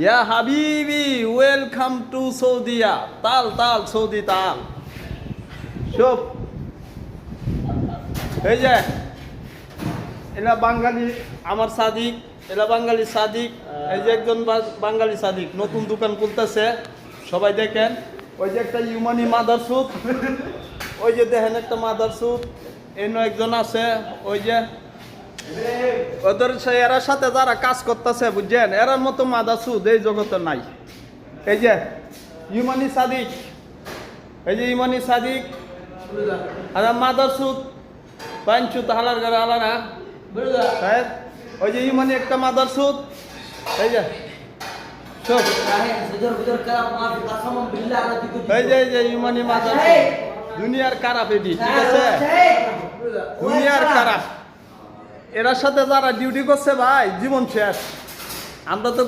ইয়া হাবিবি, welcome to Saudia. তাল তাল সৌদি তাল। সব এই যে এরা বাঙালি, আমার সাদিক, এরা বাঙালি সাদিক। এই যে একজন বাঙালি সাদিক নতুন দোকান খুলতেছে, সবাই দেখেন। ওই যে একটা ইউমানি মাদার সুদ, ওই যে দেখেন একটা মাদার সুদ, এনে একজন আছে। ওই যে ওদের এরার সাথে যারা কাজ করতেছে বুঝছেন, এরার মতো মাদার সুদ এই জগতে নাই। এই যে ইউমানি সাদিক, এই যে ইউমানি সাদিক আর মাদার সুদ পাঞ্চু তাহালার ঘরে আলারা। ওই যে ইউমানি একটা মাদার সুদ, এই যে সব এই যে ইউমানি মাদার সুদ দুনিয়ার খারাপ এটি, ঠিক আছে? দুনিয়ার খারাপ। এরার সাথে যারা ডিউটি করছে ভাই জীবন শেষ। আমরা তো